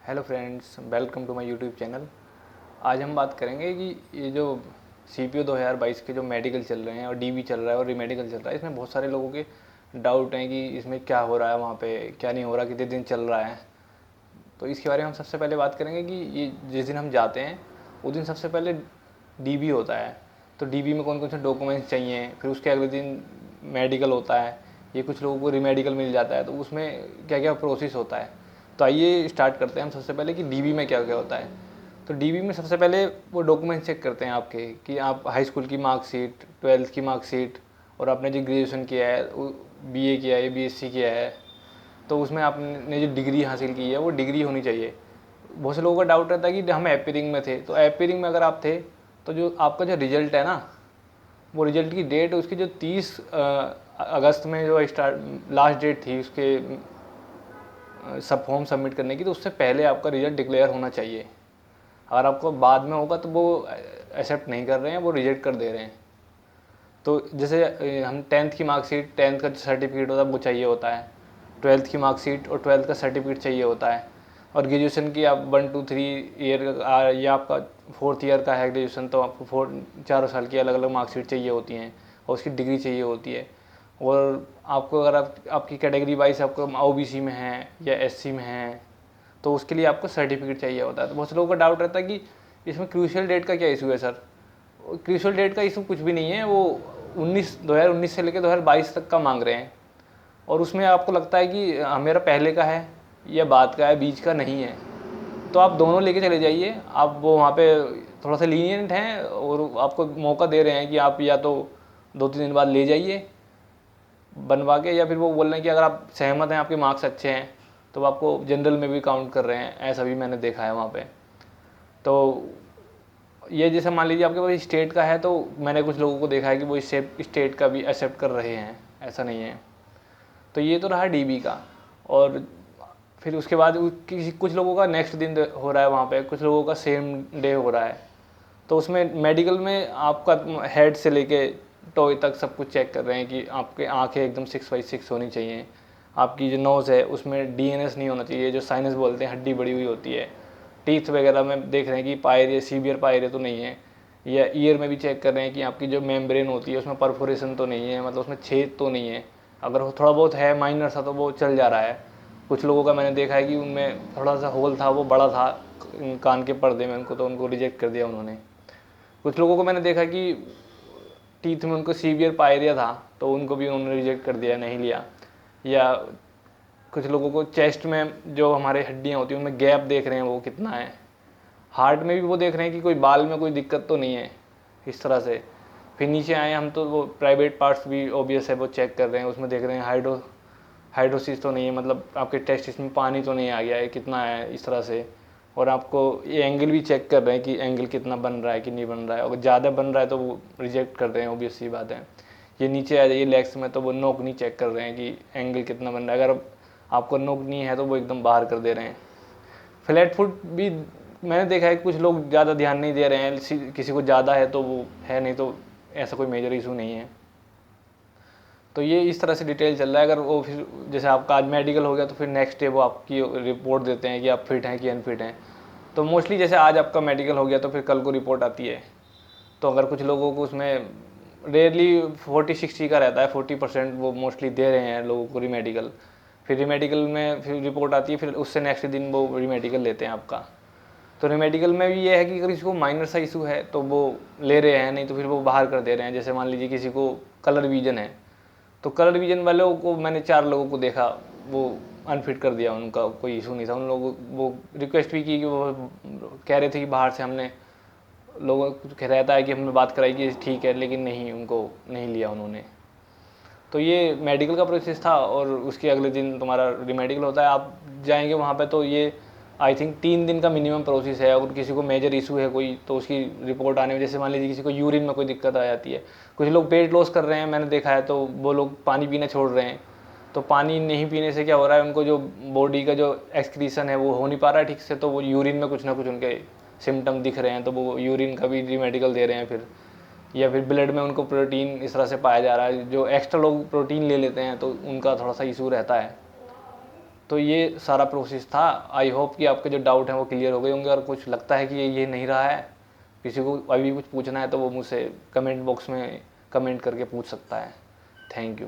Hello friends, welcome to my YouTube channel. आज हम बात करेंगे कि ये जो CPO 2022 के जो मेडिकल चल रहे हैं और DB चल रहा है और रीमेडिकल चल रहा है, इसमें बहुत सारे लोगों के डाउट हैं कि इसमें क्या हो रहा है, वहाँ पे क्या नहीं हो रहा, कितने दिन चल रहा है। तो इसके बारे में हम सबसे पहले बात करेंगे कि ये जिस दिन हम जाते हैं उस दिन सबसे पहले DB होता है। तो DB में कौन कौन से डॉक्यूमेंट्स चाहिए, फिर उसके अगले दिन मेडिकल होता है। ये कुछ लोगों को रीमेडिकल मिल जाता है, तो उसमें क्या क्या प्रोसेस होता है। तो आइए स्टार्ट करते हैं हम सबसे पहले कि DB में क्या क्या होता है। तो DB में सबसे पहले वो डॉक्यूमेंट चेक करते हैं आपके कि आप हाई स्कूल की मार्कशीट, 12th की मार्कशीट और आपने जो ग्रेजुएशन किया है, BA किया है, BSc किया है, तो उसमें आपने जो डिग्री हासिल की है वो डिग्री होनी चाहिए। बहुत से लोगों का डाउट रहता है कि हम एपीरिंग में थे, तो एपीरिंग में अगर आप थे तो जो आपका जो रिजल्ट है ना, वो रिजल्ट की डेट उसकी जो 30 अगस्त में जो स्टार्ट लास्ट डेट थी उसके सब फॉर्म सबमिट करने की, तो उससे पहले आपका रिजल्ट डिक्लेयर होना चाहिए। अगर आपको बाद में होगा तो वो एक्सेप्ट नहीं कर रहे हैं, वो रिजेक्ट कर दे रहे हैं। तो जैसे हम 10th की मार्कशीट, 10th का सर्टिफिकेट होता है वो चाहिए होता है, 12th की मार्कशीट और 12th का सर्टिफिकेट चाहिए होता है। और ग्रेजुएशन की आप 1 2 3 ईयर या आपका 4th ईयर का है ग्रेजुएशन, तो आपको 4 साल की अलग अलग मार्कशीट चाहिए होती हैं और उसकी डिग्री चाहिए होती है। और आपको अगर आपकी कैटेगरी वाइज आपको OBC में है या SC में है, तो उसके लिए आपको सर्टिफिकेट चाहिए होता है। तो बहुत से लोगों का डाउट रहता है कि इसमें क्रूशियल डेट का क्या इशू है सर। क्रूशियल डेट का इशू कुछ भी नहीं है, वो 2019 से लेकर 2022 तक का मांग रहे हैं। और उसमें आपको लगता है कि मेरा पहले का है या बाद का है, बीच का नहीं है, तो आप दोनों लेके चले जाइए। आप वो वहाँ पे थोड़ा सा लीनियंट हैं और आपको मौका दे रहे हैं कि आप या तो 2-3 दिन बाद ले जाइए बनवा के, या फिर वो बोल रहे हैं कि अगर आप सहमत हैं, आपके मार्क्स अच्छे हैं, तो आपको जनरल में भी काउंट कर रहे हैं। ऐसा भी मैंने देखा है वहाँ पे। तो ये जैसे मान लीजिए आपके पास स्टेट का है, तो मैंने कुछ लोगों को देखा है कि वो स्टेट का भी एक्सेप्ट कर रहे हैं, ऐसा नहीं है। तो ये तो रहा DB का। और फिर उसके बाद किसी कुछ लोगों का नेक्स्ट दिन हो रहा है वहाँ पे, कुछ लोगों का सेम डे हो रहा है। तो उसमें मेडिकल में आपका हेड से लेके टॉय तक सब कुछ चेक कर रहे हैं कि आपके आंखें एकदम 6/6 होनी चाहिए, आपकी जो नोज़ है उसमें DNS नहीं होना चाहिए, जो साइनस बोलते हैं, हड्डी बड़ी हुई होती है। टीथ वगैरह में देख रहे हैं कि पायरिया, सीवियर पायरिया तो नहीं है। या ईयर में भी चेक कर रहे हैं कि आपकी जो मेम्ब्रेन होती है उसमें परफोरेशन तो नहीं है, मतलब उसमें छेद तो नहीं है। अगर थोड़ा बहुत है माइनर सा तो वो चल जा रहा है। कुछ लोगों का मैंने देखा है कि उनमें थोड़ा सा होल था, वो बड़ा था कान के पर्दे में, उनको तो उनको रिजेक्ट कर दिया उन्होंने। कुछ लोगों को मैंने देखा कि टीथ में उनको सीवियर पायरिया था, तो उनको भी उन्होंने रिजेक्ट कर दिया, नहीं लिया। या कुछ लोगों को चेस्ट में जो हमारे हड्डियाँ होती हैं उनमें गैप देख रहे हैं वो कितना है। हार्ट में भी वो देख रहे हैं कि कोई बाल में कोई दिक्कत तो नहीं है, इस तरह से। फिर नीचे आए हम तो वो प्राइवेट पार्ट्स भी ऑब्वियस है वो चेक कर रहे हैं, उसमें देख रहे हैं हाइड्रोसिस तो नहीं है, मतलब आपके टेस्टिस में पानी तो नहीं आ गया है, कितना है, इस तरह से। और आपको ये एंगल भी चेक कर रहे हैं कि एंगल कितना बन रहा है कि नहीं बन रहा है। अगर ज़्यादा बन रहा है तो वो रिजेक्ट कर रहे हैं, ऑब्वियस सी बात है। ये नीचे आ जाइए लेग्स में, तो वो नोक नहीं चेक कर रहे हैं कि एंगल कितना बन रहा है। अगर आपको नोक नहीं है तो वो एकदम बाहर कर दे रहे हैं। फ्लैट फुट भी मैंने देखा है कुछ लोग ज़्यादा ध्यान नहीं दे रहे हैं, किसी को ज़्यादा है तो वो है, नहीं तो ऐसा कोई मेजर इशू नहीं है। तो ये इस तरह से डिटेल चल रहा है। अगर वो फिर जैसे आपका आज मेडिकल हो गया तो फिर नेक्स्ट डे वो आपकी रिपोर्ट देते हैं कि आप फिट हैं कि अनफिट हैं। तो मोस्टली जैसे आज आपका मेडिकल हो गया तो फिर कल को रिपोर्ट आती है। तो अगर कुछ लोगों को उसमें रेयरली 40-60 का रहता है, 40% वो मोस्टली दे रहे हैं लोगों को रीमेडिकल। फिर रीमेडिकल में फिर रिपोर्ट आती है, फिर उससे नेक्स्ट दिन वो रीमेडिकल लेते हैं आपका। तो रीमेडिकल में भी ये है कि अगर किसी को माइनर सा इशू है तो वो ले रहे हैं, नहीं तो फिर वो बाहर कर दे रहे हैं। जैसे मान लीजिए किसी को कलर विजन है, तो कलर विजन वालों को मैंने 4 लोगों को देखा, वो अनफिट कर दिया, उनका कोई इशू नहीं था। उन लोगों वो रिक्वेस्ट भी की कि वो कह रहे थे कि बाहर से हमने लोगों को रहता है कि हमने बात कराई कि ठीक है, लेकिन नहीं, उनको नहीं लिया उन्होंने। तो ये मेडिकल का प्रोसेस था। और उसके अगले दिन तुम्हारा रीमेडिकल होता है, आप जाएंगे वहाँ पे। तो ये आई थिंक 3 दिन का मिनिमम प्रोसेस है। अगर किसी को मेजर इशू है कोई, तो उसकी रिपोर्ट आने में, जैसे मान लीजिए किसी को यूरिन में कोई दिक्कत आ जाती है, कुछ लोग वेट लॉस कर रहे हैं मैंने देखा है, तो वो लोग पानी पीना छोड़ रहे हैं। तो पानी नहीं पीने से क्या हो रहा है, उनको जो बॉडी का जो एक्सक्रीशन है वो हो नहीं पा रहा है ठीक से, तो वो यूरिन में कुछ ना कुछ उनके सिम्टम दिख रहे हैं, तो वो यूरिन का भी रीमेडिकल दे रहे हैं फिर। या फिर ब्लड में उनको प्रोटीन इस तरह से पाया जा रहा है, जो एक्स्ट्रा लोग प्रोटीन ले लेते हैं तो उनका थोड़ा सा इशू रहता है। तो ये सारा प्रोसेस था। आई होप कि आपके जो डाउट हैं वो क्लियर हो गए होंगे, और कुछ लगता है कि ये नहीं रहा है, किसी को अभी कुछ पूछना है तो वो मुझसे कमेंट बॉक्स में कमेंट करके पूछ सकता है। Thank you.